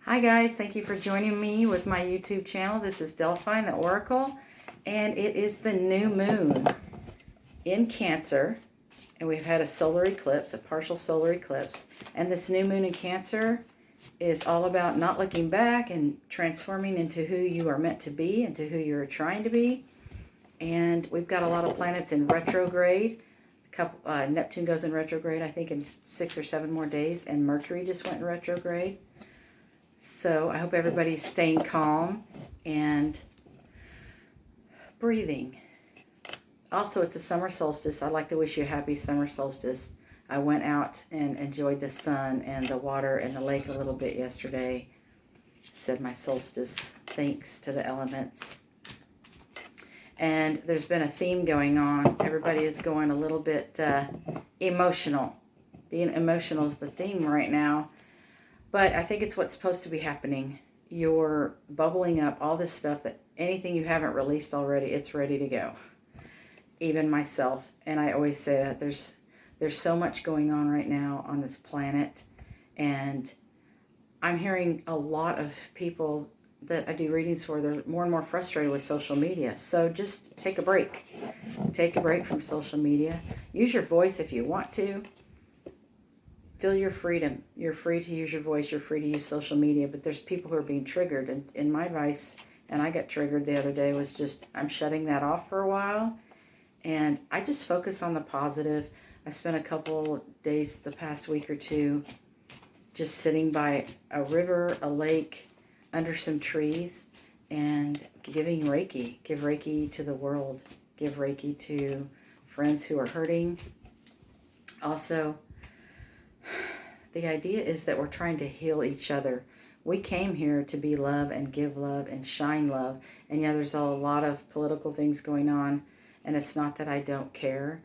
Hi guys, thank you for joining me with my YouTube channel. This is Delphine, the Oracle, and it is the new moon in Cancer, and we've had a solar eclipse, a partial solar eclipse, and this new moon in Cancer is all about not looking back and transforming into who you are meant to be, into who you're trying to be. And we've got a lot of planets in retrograde. Neptune goes in retrograde, I think, in 6 or 7 more days, and Mercury just went in retrograde. So I hope everybody's staying calm and breathing. Also, it's a summer solstice. I'd like to wish you a happy summer solstice. I went out and enjoyed the sun and the water and the lake a little bit yesterday. Said my solstice thanks to the elements. And there's been a theme going on. Everybody is going a little bit emotional. Being emotional is the theme right now. But I think it's what's supposed to be happening. You're bubbling up all this stuff that anything you haven't released already, it's ready to go. Even myself. And I always say that there's so much going on right now on this planet. And I'm hearing a lot of people that I do readings for, they're more and more frustrated with social media. So just take a break. Take a break from social media. Use your voice if you want to. Feel your freedom. You're free to use your voice. You're free to use social media. But there's people who are being triggered. And in my advice, and I got triggered the other day, was just I'm shutting that off for a while. And I just focus on the positive. I spent a couple days the past week or two just sitting by a river, a lake, under some trees, and giving Reiki. Give Reiki to the world. Give Reiki to friends who are hurting. Also, the idea is that we're trying to heal each other. We came here to be love and give love and shine love. And yeah, there's a lot of political things going on. And it's not that I don't care.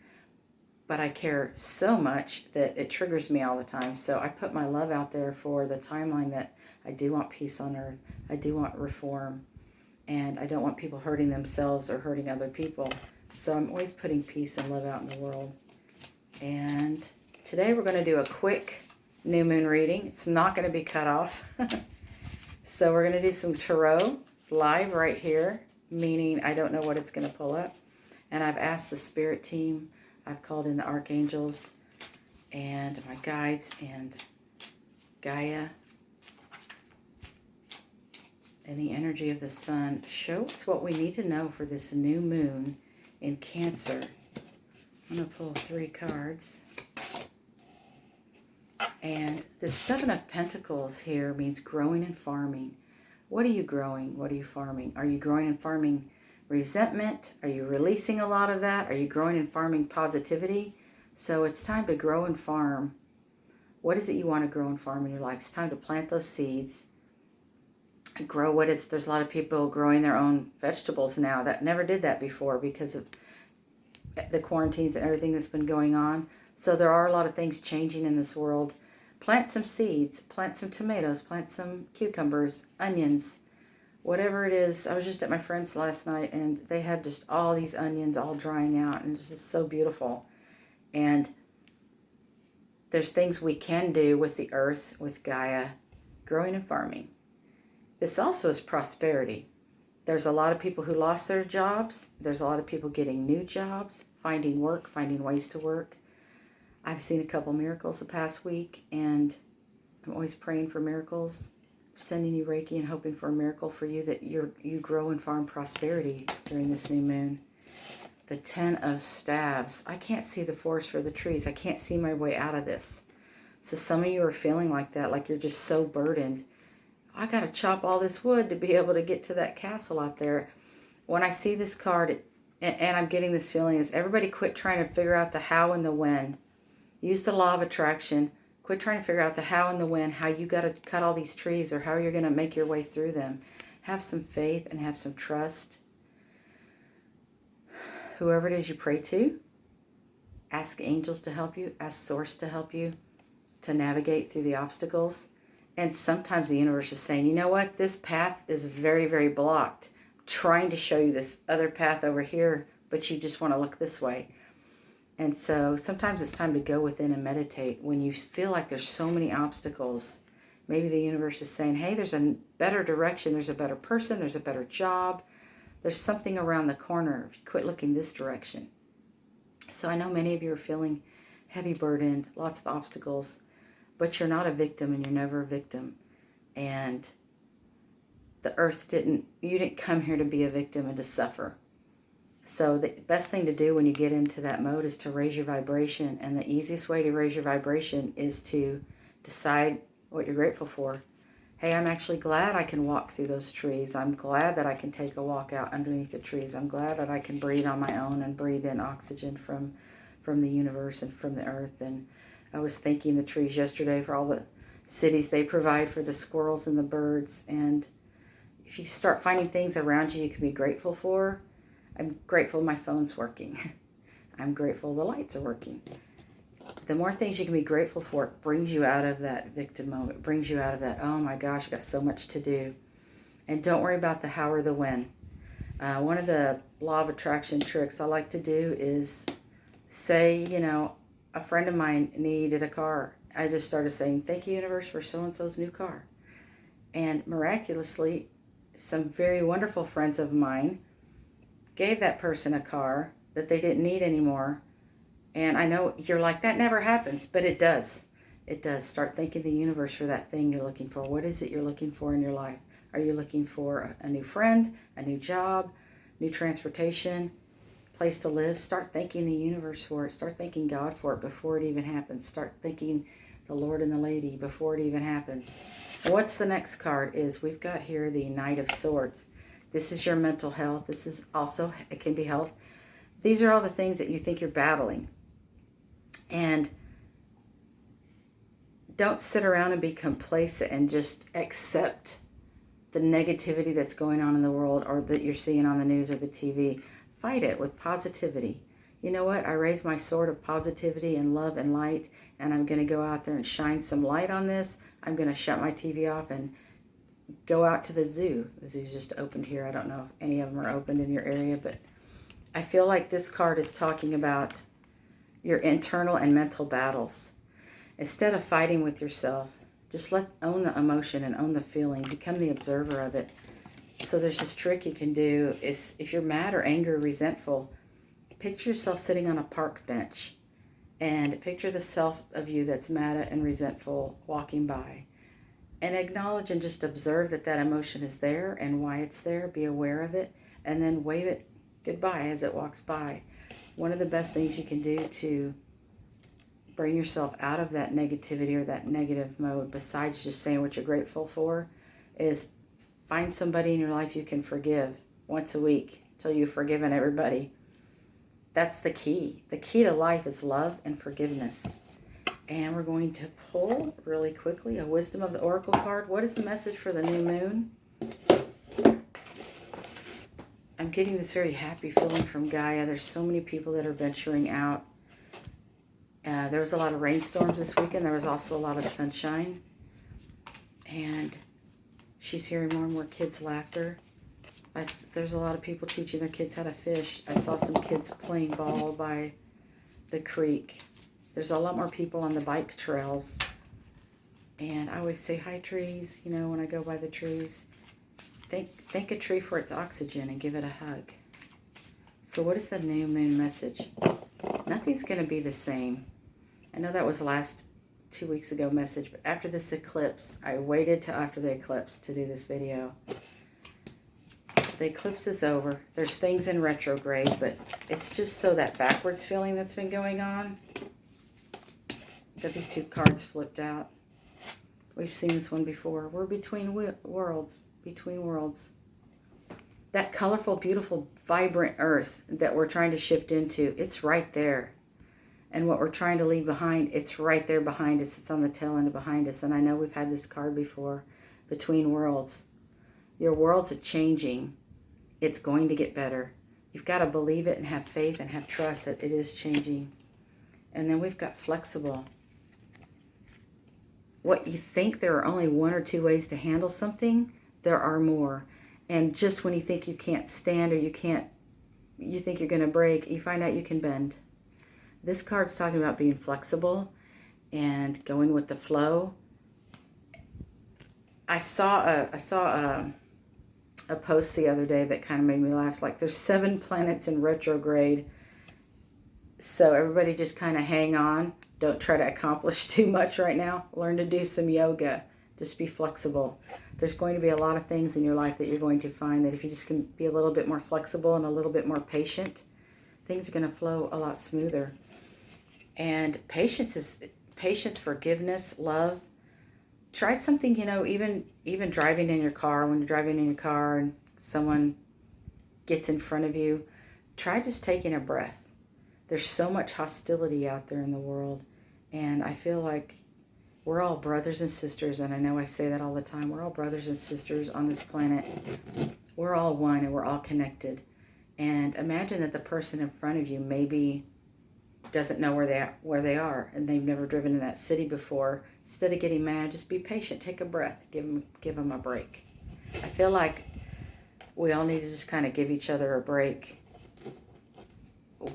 But I care so much that it triggers me all the time. So I put my love out there for the timeline that I do want peace on earth. I do want reform. And I don't want people hurting themselves or hurting other people. So I'm always putting peace and love out in the world. And today we're going to do a quick new moon reading. It's not going to be cut off. So we're going to do some tarot live right here, meaning I don't know what it's going to pull up. And I've asked the spirit team, I've called in the archangels and my guides and Gaia and the energy of the sun. Show us what we need to know for this new moon in Cancer. I'm going to pull 3 cards. And the 7 of Pentacles here means growing and farming. What are you growing? What are you farming? Are you growing and farming resentment? Are you releasing a lot of that? Are you growing and farming positivity? So it's time to grow and farm. What is it you want to grow and farm in your life? It's time to plant those seeds. Grow what it's, there's a lot of people growing their own vegetables now that never did that before because of the quarantines and everything that's been going on. So there are a lot of things changing in this world. Plant some seeds, plant some tomatoes, plant some cucumbers, onions, whatever it is. I was just at my friend's last night and they had just all these onions all drying out and it's just so beautiful. And there's things we can do with the earth, with Gaia, growing and farming. This also is prosperity. There's a lot of people who lost their jobs. There's a lot of people getting new jobs, finding work, finding ways to work. I've seen a couple miracles the past week, and I'm always praying for miracles, sending you Reiki and hoping for a miracle for you, that you grow and farm prosperity during this new moon. The 10 of Staves. I can't see the forest for the trees. I can't see my way out of this. So some of you are feeling like that, like you're just so burdened. I got to chop all this wood to be able to get to that castle out there. When I see this card, and I'm getting this feeling, is everybody quit trying to figure out the how and the when. Use the law of attraction. Quit trying to figure out the how and the when, how you got to cut all these trees or how you're going to make your way through them. Have some faith and have some trust. Whoever it is you pray to, ask angels to help you, ask Source to help you to navigate through the obstacles. And sometimes the universe is saying, you know what, this path is very, very blocked. I'm trying to show you this other path over here, but you just want to look this way. And so sometimes it's time to go within and meditate. When you feel like there's so many obstacles, Maybe the universe is saying, hey, there's a better direction, there's a better person, there's a better job, there's something around the corner if you quit looking this direction. So I know many of you are feeling heavy burdened, lots of obstacles, but you're not a victim and you're never a victim. And the earth you didn't come here to be a victim and to suffer. So the best thing to do when you get into that mode is to raise your vibration. And the easiest way to raise your vibration is to decide what you're grateful for. Hey, I'm actually glad I can walk through those trees. I'm glad that I can take a walk out underneath the trees. I'm glad that I can breathe on my own and breathe in oxygen from the universe and from the earth. And I was thanking the trees yesterday for all the cities they provide for the squirrels and the birds. And if you start finding things around you can be grateful for, I'm grateful my phone's working. I'm grateful the lights are working. The more things you can be grateful for, it brings you out of that victim moment. It brings you out of that, oh my gosh, I've got so much to do. And don't worry about the how or the when. One of the law of attraction tricks I like to do is say, a friend of mine needed a car. I just started saying, thank you, universe, for so-and-so's new car. And miraculously, some very wonderful friends of mine gave that person a car that they didn't need anymore. And I know you're like, that never happens, but it does. It does. Start thanking the universe for that thing you're looking for. What is it you're looking for in your life? Are you looking for a new friend, a new job, new transportation, place to live? Start thanking the universe for it. Start thanking God for it before it even happens. Start thanking the Lord and the Lady before it even happens. And what's the next card is we've got here the Knight of Swords. This is your mental health. This is also, it can be health. These are all the things that you think you're battling. And don't sit around and be complacent and just accept the negativity that's going on in the world or that you're seeing on the news or the TV. Fight it with positivity. You know what? I raise my sword of positivity and love and light, and I'm going to go out there and shine some light on this. I'm going to shut my TV off and go out to the zoo. The zoo's just opened here. I don't know if any of them are opened in your area, but I feel like this card is talking about your internal and mental battles. Instead of fighting with yourself, just own the emotion and own the feeling. Become the observer of it. So there's this trick you can do is if you're mad or angry or resentful, picture yourself sitting on a park bench and picture the self of you that's mad and resentful walking by. And acknowledge and just observe that that emotion is there and why it's there. Be aware of it and then wave it goodbye as it walks by. One of the best things you can do to bring yourself out of that negativity or that negative mode, besides just saying what you're grateful for, is find somebody in your life you can forgive once a week till you've forgiven everybody. That's the key. The key to life is love and forgiveness. And we're going to pull really quickly a Wisdom of the Oracle card. What is the message for the new moon? I'm getting this very happy feeling from Gaia. There's so many people that are venturing out. There was a lot of rainstorms this weekend. There was also a lot of sunshine. And she's hearing more and more kids' laughter. There's a lot of people teaching their kids how to fish. I saw some kids playing ball by the creek. There's a lot more people on the bike trails. And I always say, hi, trees, when I go by the trees. Thank a tree for its oxygen and give it a hug. So what is the new moon message? Nothing's going to be the same. I know that was the last 2 weeks ago message, but after this eclipse, I waited till after the eclipse to do this video. The eclipse is over. There's things in retrograde, but it's just so that backwards feeling that's been going on. Got these two cards flipped out. We've seen this one before. We're between worlds. Between worlds. That colorful, beautiful, vibrant earth that we're trying to shift into, it's right there. And what we're trying to leave behind, it's right there behind us. It's on the tail end behind us. And I know we've had this card before. Between worlds. Your worlds are changing. It's going to get better. You've got to believe it and have faith and have trust that it is changing. And then we've got flexible. What you think there are only one or two ways to handle something, there are more. And just when you think you can't stand or you think you're going to break, you find out you can bend. This card's talking about being flexible and going with the flow I saw a post the other day that kind of made me laugh. It's like there's 7 planets in retrograde. So everybody just kind of hang on. Don't try to accomplish too much right now. Learn to do some yoga. Just be flexible. There's going to be a lot of things in your life that you're going to find that if you just can be a little bit more flexible and a little bit more patient, things are going to flow a lot smoother. And patience, forgiveness, love. Try something, even driving in your car, when you're driving in your car and someone gets in front of you, try just taking a breath. There's so much hostility out there in the world, and I feel like we're all brothers and sisters, and I know I say that all the time. We're all brothers and sisters on this planet. We're all one, and we're all connected. And imagine that the person in front of you maybe doesn't know where they are, and they've never driven in that city before. Instead of getting mad, just be patient. Take a breath. Give them a break. I feel like we all need to just kind of give each other a break.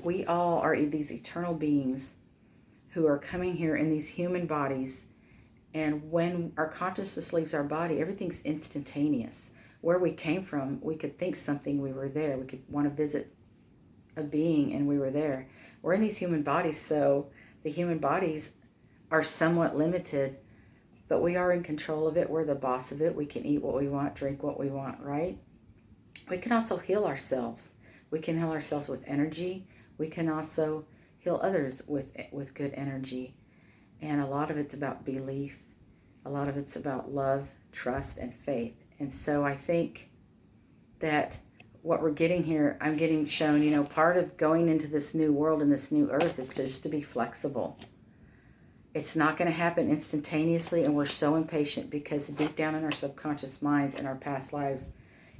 We all are these eternal beings who are coming here in these human bodies, and when our consciousness leaves our body, everything's instantaneous. Where we came from, we could think something, we were there. We could want to visit a being, and we were there. We're in these human bodies, so the human bodies are somewhat limited, but we are in control of it. We're the boss of it. We can eat what we want, drink what we want, right? We can also heal ourselves. We can heal ourselves with energy. We can also heal others with good energy. And a lot of it's about belief. A lot of it's about love, trust, and faith. And so I think that what we're getting here, I'm getting shown, part of going into this new world and this new earth is just to be flexible. It's not going to happen instantaneously, and we're so impatient because deep down in our subconscious minds and our past lives,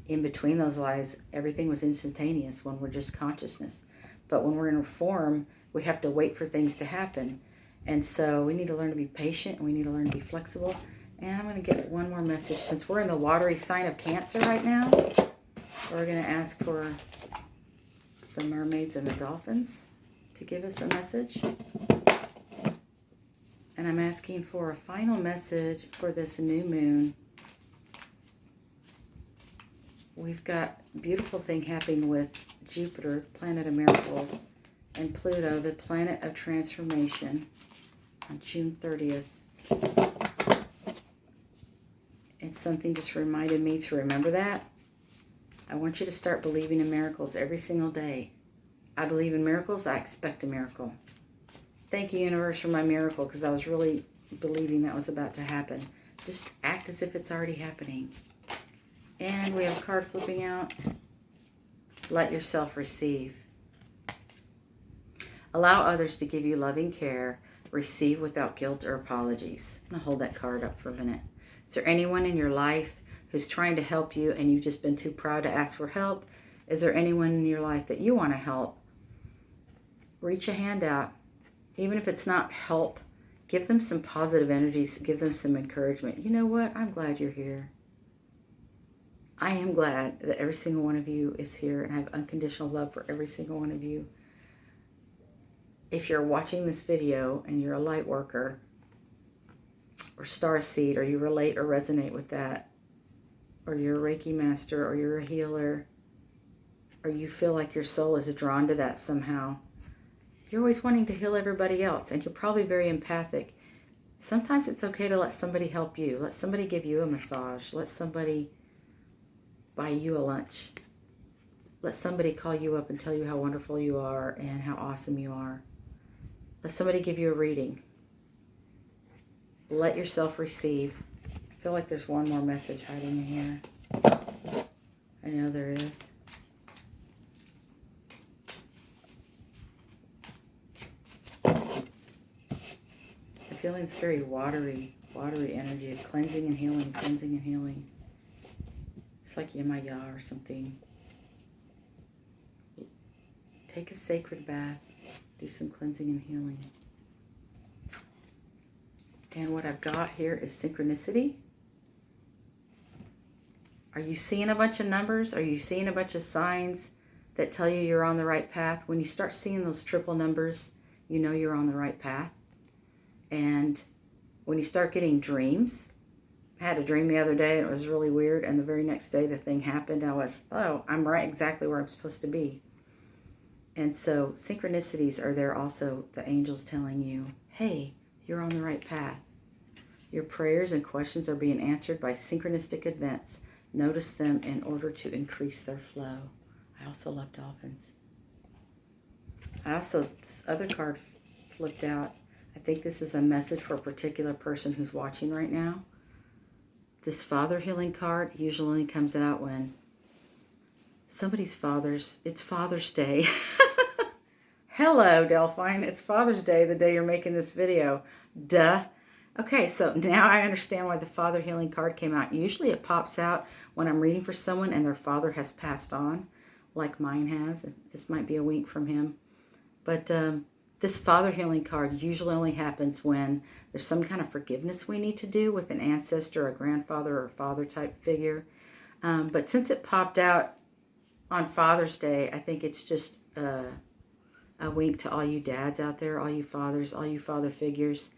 in between those lives, everything was instantaneous when we're just consciousness. But when we're in a form, we have to wait for things to happen. And so we need to learn to be patient, and we need to learn to be flexible. And I'm going to get one more message. Since we're in the watery sign of Cancer right now, we're going to ask for the mermaids and the dolphins to give us a message. And I'm asking for a final message for this new moon. We've got a beautiful thing happening with Jupiter, planet of miracles, and Pluto, the planet of transformation, on June 30th. And something just reminded me to remember that. I want you to start believing in miracles every single day. I believe in miracles. I expect a miracle. Thank you, universe, for my miracle, because I was really believing that was about to happen. Just act as if it's already happening. And we have a card flipping out. Let yourself receive. Allow others to give you loving care. Receive without guilt or apologies. I'm going to hold that card up for a minute. Is there anyone in your life who's trying to help you and you've just been too proud to ask for help? Is there anyone in your life that you want to help? Reach a hand out. Even if it's not help, give them some positive energies. Give them some encouragement. You know what? I'm glad you're here. I am glad that every single one of you is here, and I have unconditional love for every single one of you. If you're watching this video and you're a light worker or starseed, or you relate or resonate with that, or you're a Reiki master, or you're a healer, or you feel like your soul is drawn to that somehow, you're always wanting to heal everybody else, and you're probably very empathic. Sometimes it's okay to let somebody help you. Let somebody give you a massage. Let somebody buy you a lunch. Let somebody call you up and tell you how wonderful you are and how awesome you are. Let somebody give you a reading. Let yourself receive. I feel like there's one more message hiding in here. I know there is. I'm feeling it's very watery energy of cleansing and healing, cleansing and healing. It's like Yamaya or something. Take a sacred bath. Do some cleansing and healing. And what I've got here is synchronicity. Are you seeing a bunch of numbers? Are you seeing a bunch of signs that tell you you're on the right path? When you start seeing those triple numbers, you know you're on the right path. And when you start getting dreams, I had a dream the other day and it was really weird. And the very next day the thing happened. I was, oh, I'm right exactly where I'm supposed to be. And so synchronicities are there also. The angels telling you, hey, you're on the right path. Your prayers and questions are being answered by synchronistic events. Notice them in order to increase their flow. I also love dolphins. This other card flipped out. I think this is a message for a particular person who's watching right now. This Father Healing card usually only comes out when somebody's it's Father's Day. Hello, Delphine. It's Father's Day, the day you're making this video. Duh. Okay, so now I understand why the Father Healing card came out. Usually it pops out when I'm reading for someone and their father has passed on, like mine has. This might be a wink from him. But this Father Healing card usually only happens when there's some kind of forgiveness we need to do with an ancestor, a grandfather, or father type figure. But since it popped out on Father's Day, I think it's just a wink to all you dads out there, all you fathers, all you father figures,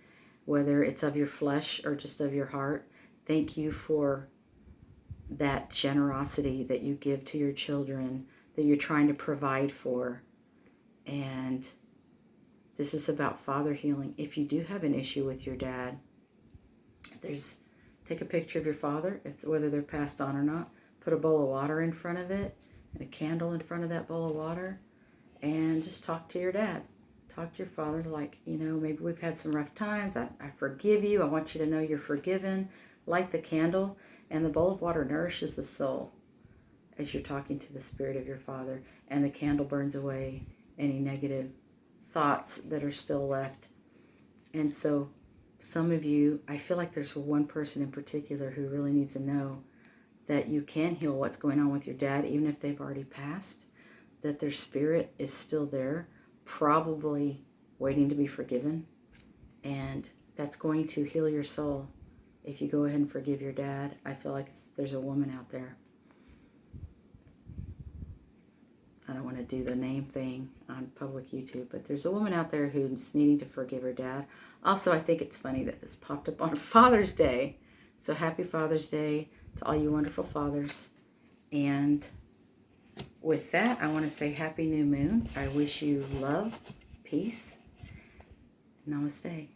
whether it's of your flesh or just of your heart. Thank you for that generosity that you give to your children, that you're trying to provide for. And this is about father healing. If you do have an issue with your dad, take a picture of your father, whether they're passed on or not. Put a bowl of water in front of it and a candle in front of that bowl of water, and just talk to your dad. Talk to your father like, maybe we've had some rough times. I forgive you. I want you to know you're forgiven. Light the candle, and the bowl of water nourishes the soul as you're talking to the spirit of your father, and the candle burns away any negative thoughts that are still left. And so some of you, I feel like there's one person in particular who really needs to know that you can heal what's going on with your dad, even if they've already passed, that their spirit is still there, probably waiting to be forgiven. And that's going to heal your soul if you go ahead and forgive your dad. I feel like there's a woman out there. I don't want to do the name thing on public YouTube, but there's a woman out there who's needing to forgive her dad. Also, I think it's funny that this popped up on Father's Day. So happy Father's Day to all you wonderful fathers. And with that, I want to say happy new moon. I wish you love, peace, namaste.